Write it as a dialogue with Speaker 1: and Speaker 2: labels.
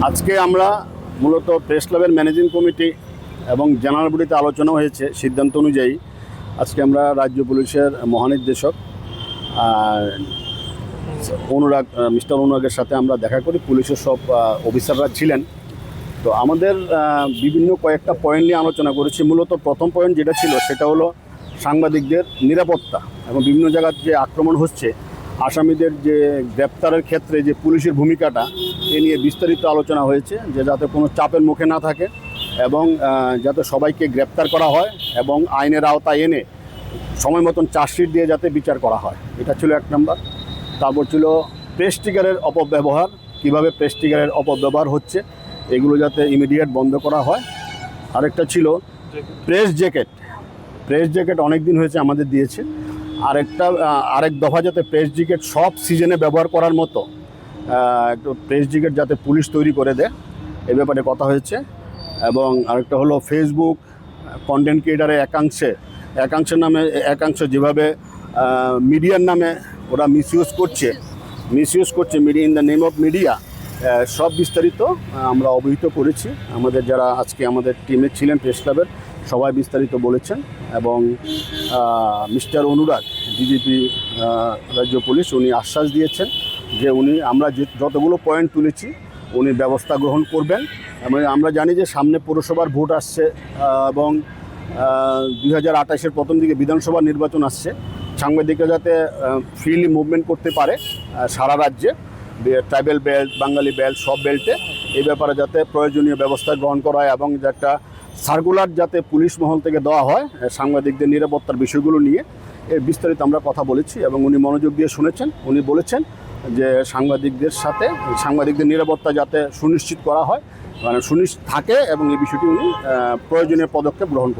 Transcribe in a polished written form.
Speaker 1: আজকে আমরা মূলত প্রেস ক্লাবের ম্যানেজিং কমিটি এবং জেনারেল বডিতে আলোচনা হয়েছে সিদ্ধান্ত অনুযায়ী আজকে আমরা রাজ্য পুলিশের মহানির্দেশক মিস্টার অনুরাগের সাথে আমরা দেখা করি। পুলিশের সব অফিসাররা ছিলেন। তো আমাদের বিভিন্ন কয়েকটা পয়েন্ট নিয়ে আলোচনা করেছি। মূলত প্রথম পয়েন্ট যেটা ছিল সেটা হলো সাংবাদিকদের নিরাপত্তা এবং বিভিন্ন জায়গার যে আক্রমণ হচ্ছে, আসামিদের যে গ্রেপ্তারের ক্ষেত্রে যে পুলিশের ভূমিকাটা এ নিয়ে বিস্তারিত আলোচনা হয়েছে, যে যাতে কোনো চাপের মুখে না থাকে এবং যাতে সবাইকে গ্রেপ্তার করা হয় এবং আইনের আওতায় এনে সময় মতন চার্জশিট দিয়ে যাতে বিচার করা হয়, এটা ছিল এক নম্বর। তারপর ছিল প্রেস্টিগারের অপব্যবহার, কিভাবে প্রেস্টিগারের অপব্যবহার হচ্ছে এগুলো যাতে ইমিডিয়েট বন্ধ করা হয়। আরেকটা ছিল প্রেস জ্যাকেট অনেক দিন হয়েছে আমাদের দিয়েছে, আরেক দফা যাতে প্রেস জ্যাকেট সব সিজনে ব্যবহার করার মতো একটু প্রেস জ্যাকেট যাতে পুলিশ তৈরি করে দেয়, এ ব্যাপারে কথা হয়েছে। এবং আরেকটা হলো ফেসবুক কন্টেন্ট ক্রিয়েটারের একাংশ যেভাবে মিডিয়ার নামে ওরা মিসইউজ করছে media in the name of media, সব বিস্তারিত আমরা অবহিত করেছি। আমাদের যারা আজকে আমাদের টিমে ছিলেন প্রেস ক্লাবের সবাই বিস্তারিত বলেছেন। এবং মিস্টার অনুরাগ ডিজিপি রাজ্য পুলিশ উনি আশ্বাস দিয়েছেন যে আমরা যতগুলো পয়েন্ট তুলেছি উনি ব্যবস্থা গ্রহণ করবেন। এবং আমরা জানি যে সামনে পৌরসভার ভোট আসছে এবং 2028-এর প্রথম দিকে বিধানসভা নির্বাচন আসছে। সাংবাদিকরা যাতে ফ্রিলি মুভমেন্ট করতে পারে সারা রাজ্যে, ট্রাইবেল বেল্ট, বাঙালি বেল্ট, সব বেল্টে, এই ব্যাপারে যাতে প্রয়োজনীয় ব্যবস্থা গ্রহণ করা হয় এবং একটা সার্কুলার যাতে পুলিশ মহল থেকে দেওয়া হয় সাংবাদিকদের নিরাপত্তার বিষয়গুলো নিয়ে, এর বিস্তারিত আমরা কথা বলেছি এবং উনি মনোযোগ দিয়ে শুনেছেন। উনি বলেছেন যে সাংবাদিকদের নিরাপত্তা যাতে সুনিশ্চিত করা হয়, সুনিশ্চিত থাকে এবং এই বিষয়টি উনি প্রয়োজনীয় পদক্ষেপ গ্রহণ করবেন।